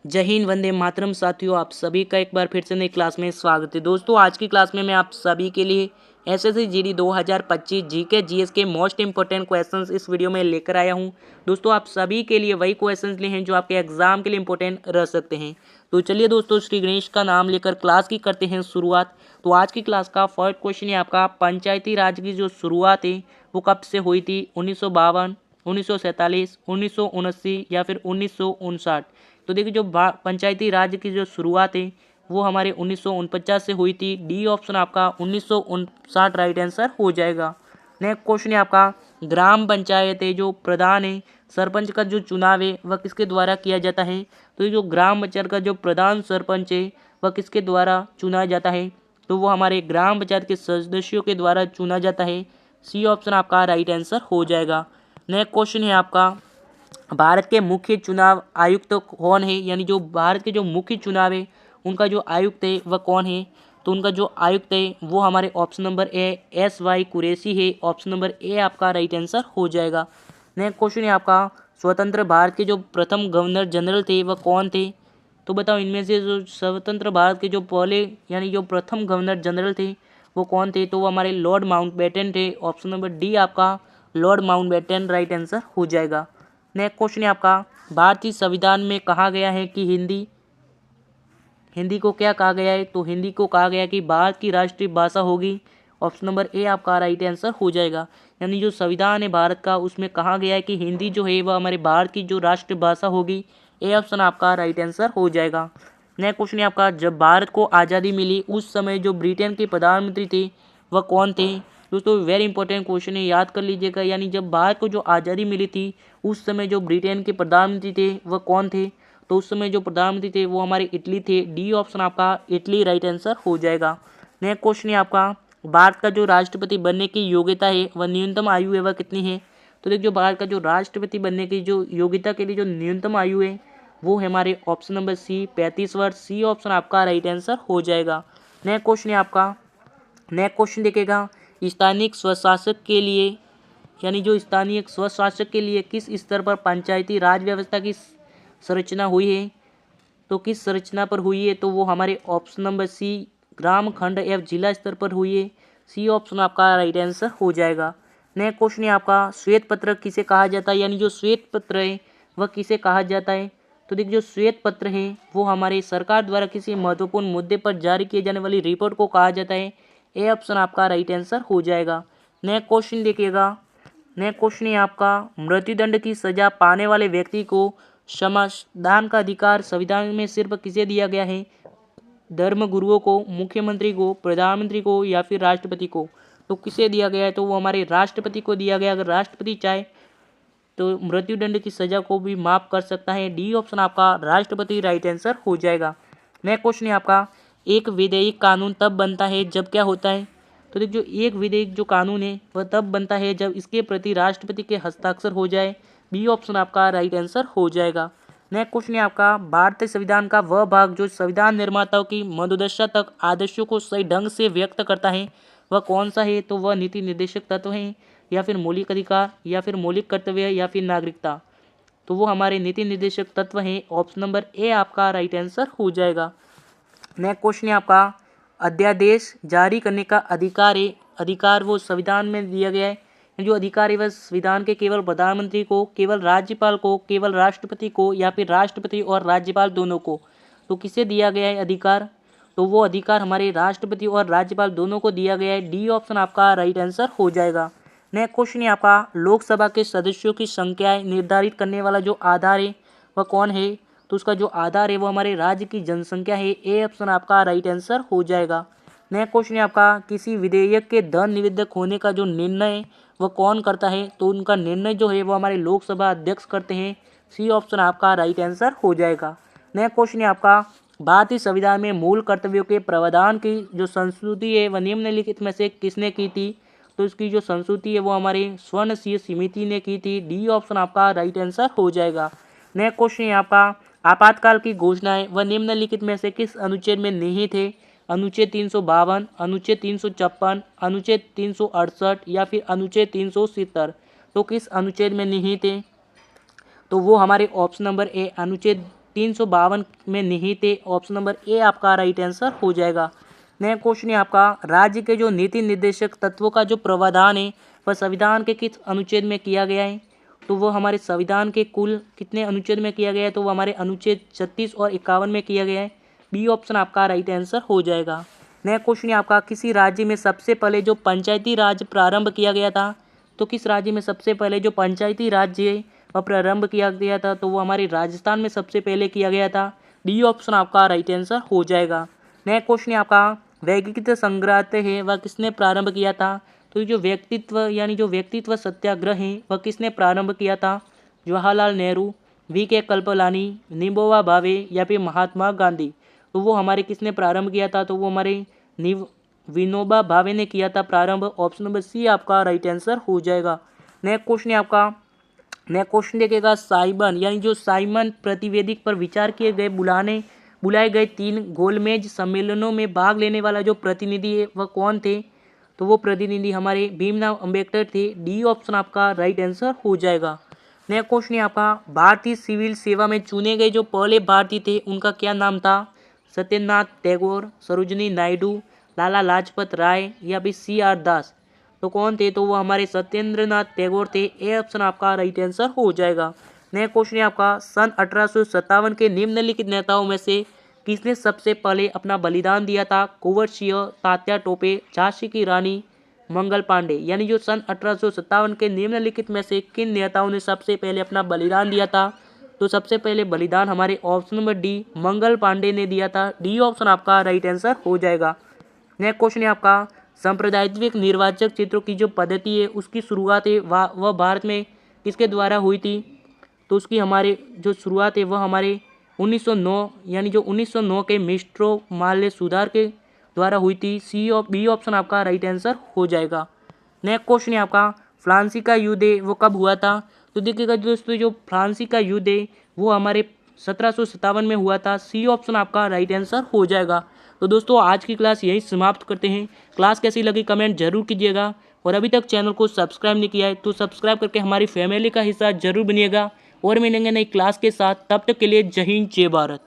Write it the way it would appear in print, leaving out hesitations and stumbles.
जय हिंद, वंदे मातरम। साथियों, आप सभी का एक बार फिर से नई क्लास में स्वागत है। दोस्तों, आज की क्लास में मैं आप सभी के लिए एसएससी जीडी 2025 जीके जीएस के मोस्ट इंपॉर्टेंट क्वेश्चंस इस वीडियो में लेकर आया हूं। दोस्तों, आप सभी के लिए वही क्वेश्चंस लिए हैं जो आपके एग्जाम के लिए इंपॉर्टेंट रह सकते हैं। तो चलिए दोस्तों, श्री गणेश का नाम लेकर क्लास की करते हैं शुरुआत। तो आज की क्लास का फर्स्ट क्वेश्चन है आपका, पंचायती राज की जो शुरुआत है वो कब से हुई थी? 1952, 1947, 1979 या फिर 1959? तो देखिए, जो पंचायती राज की जो शुरुआत है वो हमारे 1949 से हुई थी। डी ऑप्शन आपका 1959 राइट आंसर हो जाएगा। नेक्स्ट क्वेश्चन है आपका, ग्राम पंचायत है जो प्रधान है, सरपंच का जो चुनाव है वह किसके द्वारा किया जाता है? तो ये जो ग्राम पंचायत का जो प्रधान सरपंच है वह किसके द्वारा चुना जाता है? तो वो हमारे ग्राम पंचायत के सदस्यों के द्वारा चुना जाता है। सी ऑप्शन आपका राइट आंसर हो जाएगा। नेक्स्ट क्वेश्चन है आपका, भारत के मुख्य चुनाव आयुक्त कौन है? यानी जो भारत के जो मुख्य चुनाव है उनका जो आयुक्त है वह कौन है? तो उनका जो आयुक्त है वो हमारे option number A SY Qureshi है। ऑप्शन नंबर ए आपका राइट आंसर हो जाएगा। नेक्स्ट क्वेश्चन है आपका, स्वतंत्र भारत के जो प्रथम गवर्नर जनरल थे वह कौन थे? तो बताओ, इनमें से जो स्वतंत्र भारत के जो पहले यानी जो प्रथम गवर्नर जनरल थे वो कौन थे? तो वो हमारे लॉर्ड माउंटबेटन थे। ऑप्शन नंबर डी आपका लॉर्ड माउंटबेटन राइट आंसर हो जाएगा। नेक्स्ट क्वेश्चन है आपका, भारतीय संविधान में कहा गया है कि हिंदी को क्या कहा गया है? तो हिंदी को कहा गया कि भारत की राष्ट्रीय भाषा होगी। ऑप्शन नंबर ए आपका राइट आंसर हो जाएगा। यानी जो संविधान है भारत का उसमें कहा गया है कि हिंदी जो है वह हमारे भारत की जो राष्ट्रीय भाषा होगी। ए ऑप्शन आपका राइट आंसर हो जाएगा। नेक्स्ट क्वेश्चन है आपका, जब भारत को आज़ादी मिली उस समय जो ब्रिटेन के प्रधानमंत्री थे वह कौन थे? दोस्तों, वेरी इंपॉर्टेंट क्वेश्चन है, याद कर लीजिएगा। यानी जब भारत को जो आज़ादी मिली थी उस समय जो ब्रिटेन के प्रधानमंत्री थे वह कौन थे? तो उस समय जो प्रधानमंत्री थे वो हमारे इटली थे। डी ऑप्शन आपका इटली राइट आंसर हो जाएगा। नेक्स्ट क्वेश्चन है आपका, भारत का जो राष्ट्रपति बनने की योग्यता है वह न्यूनतम आयु है वह कितनी है? तो देखिए, जो भारत का जो राष्ट्रपति बनने की जो योग्यता के लिए जो न्यूनतम आयु है वो है हमारे ऑप्शन नंबर सी 35 वर्ष। सी ऑप्शन आपका राइट आंसर हो जाएगा। नेक्स्ट क्वेश्चन है आपका, नेक्स्ट क्वेश्चन देखिएगा, स्थानीय स्वशासक के लिए यानी जो स्थानीय स्वशासक के लिए किस स्तर पर पंचायती राज व्यवस्था की संरचना हुई है? तो किस संरचना पर हुई है? तो वो हमारे ऑप्शन नंबर सी ग्राम खंड एवं जिला स्तर पर हुई है। सी ऑप्शन आपका राइट आंसर हो जाएगा। नेक्स्ट क्वेश्चन है आपका, श्वेत पत्र किसे कहा जाता है? यानी जो श्वेत पत्र है वह किसे कहा जाता है? तो देखिए, जो श्वेत पत्र है वो हमारे सरकार द्वारा किसी महत्वपूर्ण मुद्दे पर जारी किए जाने वाली रिपोर्ट को कहा जाता है। ए ऑप्शन आपका राइट आंसर हो जाएगा। नेक्स्ट क्वेश्चन देखिएगा, नेक्स्ट क्वेश्चन है आपका, मृत्युदंड की सजा पाने वाले व्यक्ति को क्षमादान का अधिकार संविधान में सिर्फ किसे दिया गया है? धर्म गुरुओं को, मुख्यमंत्री को, प्रधानमंत्री को या फिर राष्ट्रपति को? तो किसे दिया गया है? तो वो हमारे राष्ट्रपति को दिया गया। अगर राष्ट्रपति चाहे तो मृत्युदंड की सजा को भी माफ कर सकता है। डी ऑप्शन आपका राष्ट्रपति राइट आंसर हो जाएगा। नेक्स्ट क्वेश्चन है आपका, एक विधेयक कानून तब बनता है जब क्या होता है? तो देखिए, जो एक विधेयक जो कानून है वह तब बनता है जब इसके प्रति राष्ट्रपति के हस्ताक्षर हो जाए। बी ऑप्शन आपका राइट आंसर हो जाएगा। नेक्स्ट क्वेश्चन है आपका, भारतीय संविधान का वह भाग जो संविधान निर्माताओं की मनोदशा तक आदर्शों को सही ढंग से व्यक्त करता है वह कौन सा है? तो वह नीति निर्देशक तत्व है या फिर मौलिक अधिकार या फिर मौलिक कर्तव्य या फिर नागरिकता? तो वो हमारे नीति निर्देशक तत्व हैं। ऑप्शन नंबर ए आपका राइट आंसर हो जाएगा। नेक्स्ट क्वेश्चन है आपका, अध्यादेश जारी करने का अधिकार है, अधिकार वो संविधान में दिया गया है। जो अधिकार है वह संविधान के केवल प्रधानमंत्री को, केवल राज्यपाल को, केवल राष्ट्रपति को या फिर राष्ट्रपति और राज्यपाल दोनों को? तो किसे दिया गया है अधिकार? तो वो अधिकार हमारे राष्ट्रपति और राज्यपाल दोनों को दिया गया है। डी ऑप्शन आपका राइट आंसर हो जाएगा। नेक्स्ट क्वेश्चन है आपका, लोकसभा के सदस्यों की संख्याएं निर्धारित करने वाला जो आधार है वह कौन है? तो उसका जो आधार है वो हमारे राज्य की जनसंख्या है। ए ऑप्शन आपका राइट आंसर हो जाएगा। नेक्स्ट क्वेश्चन है आपका, किसी विधेयक के धन निवेदक होने का जो निर्णय है वह कौन करता है? तो उनका निर्णय जो है वो हमारे लोकसभा अध्यक्ष करते हैं। सी ऑप्शन आपका राइट आंसर हो जाएगा। नेक्स्ट क्वेश्चन है आपका, भारतीय संविधान में मूल कर्तव्यों के प्रावधान की जो संस्तुति है वह निम्नलिखित में से किसने की थी? तो इसकी जो संस्तुति है वो हमारे स्वर्ण सिंह समिति ने की थी। डी ऑप्शन आपका राइट आंसर हो जाएगा। नेक्स्ट क्वेश्चन है आपका, आपातकाल की घोषणाएं वह निम्नलिखित में से किस अनुच्छेद में निहित है? अनुच्छेद 352, अनुच्छेद 356, अनुच्छेद 368 या फिर अनुच्छेद 370? तो किस अनुच्छेद में निहित है? तो वो हमारे ऑप्शन नंबर ए अनुच्छेद 352 में निहित है। ऑप्शन नंबर ए आपका राइट आंसर हो जाएगा। नेक्स्ट क्वेश्चन है आपका, राज्य के जो नीति निर्देशक तत्वों का जो प्रावधान है वह संविधान के किस अनुच्छेद में किया गया है? तो वो हमारे संविधान के कुल कितने अनुच्छेद में किया गया है? तो वो हमारे अनुच्छेद 36 और 51 में किया गया है। बी ऑप्शन आपका राइट आंसर हो जाएगा। नेक्स्ट क्वेश्चन है आपका, किसी राज्य में सबसे पहले जो पंचायती राज प्रारंभ किया गया था? तो किस राज्य में सबसे पहले जो पंचायती राज्य है वह प्रारंभ किया गया था? तो वो हमारे राजस्थान में सबसे पहले किया गया था। डी ऑप्शन आपका राइट आंसर हो जाएगा। नेक्स्ट क्वेश्चन है आपका, व्यक्तित्व संग्रहालय है वह किसने प्रारंभ किया था? तो जो व्यक्तित्व सत्याग्रह है वह किसने प्रारंभ किया था? जवाहरलाल नेहरू, वी.के. कल्पलानी, निमोबा भावे या फिर महात्मा गांधी? तो वो हमारे किसने प्रारंभ किया था? तो वो हमारे विनोबा भावे ने किया था प्रारंभ। ऑप्शन नंबर सी आपका राइट आंसर हो जाएगा। नेक्स्ट क्वेश्चन है आपका, नेक्स्ट क्वेश्चन देखिएगा, साइमन प्रतिवेदिक पर विचार किए गए बुलाए गए 3 गोलमेज सम्मेलनों में भाग लेने वाला जो प्रतिनिधि है वह कौन थे? तो वो प्रतिनिधि हमारे भीमराव अंबेडकर थे। डी ऑप्शन आपका राइट आंसर हो जाएगा। नेक्स्ट क्वेश्चन है आपका, भारतीय सिविल सेवा में चुने गए जो पहले भारतीय थे उनका क्या नाम था? सत्येंद्रनाथ टैगोर, सरोजिनी नायडू, लाला लाजपत राय या फिर C.R. दास? तो कौन थे? तो वो हमारे सत्येंद्रनाथ टैगोर थे। ए ऑप्शन आपका राइट आंसर हो जाएगा। नेक्स्ट क्वेश्चन है आपका, सन 1857 के निम्नलिखित नेताओं में से किसने सबसे पहले अपना बलिदान दिया था? कुंवर सिंह, तात्या टोपे, झांसी की रानी, मंगल पांडे? यानी जो सन 1857 के निम्नलिखित में से किन नेताओं ने सबसे पहले अपना बलिदान दिया था? तो सबसे पहले बलिदान हमारे option number D Mangal Pandey ने दिया था। डी ऑप्शन आपका राइट आंसर हो जाएगा। नेक्स्ट क्वेश्चन है आपका, सांप्रदायिक निर्वाचक क्षेत्रों की जो पद्धति है उसकी शुरुआत है वह भारत में किसके द्वारा हुई थी? तो उसकी हमारे जो शुरुआत है वह हमारे 1909 यानी जो 1909 के मिस्ट्रो माल्य सुधार के द्वारा हुई थी। बी ऑप्शन आपका राइट आंसर हो जाएगा। नेक्स्ट क्वेश्चन है आपका, फ्रांसी का युद्ध है वो कब हुआ था? तो देखिएगा दोस्तों, जो फ्रांसी का युद्ध है वो हमारे 1757 में हुआ था। सी ऑप्शन आपका राइट आंसर हो जाएगा। तो दोस्तों आज की क्लास यही समाप्त करते हैं। क्लास कैसी लगी कमेंट जरूर कीजिएगा, और अभी तक चैनल को सब्सक्राइब नहीं किया है तो सब्सक्राइब करके हमारी फैमिली का हिस्सा जरूर बनिएगा। और मिलेंगे नई क्लास के साथ, तब तक के लिए जय हिंद जय भारत।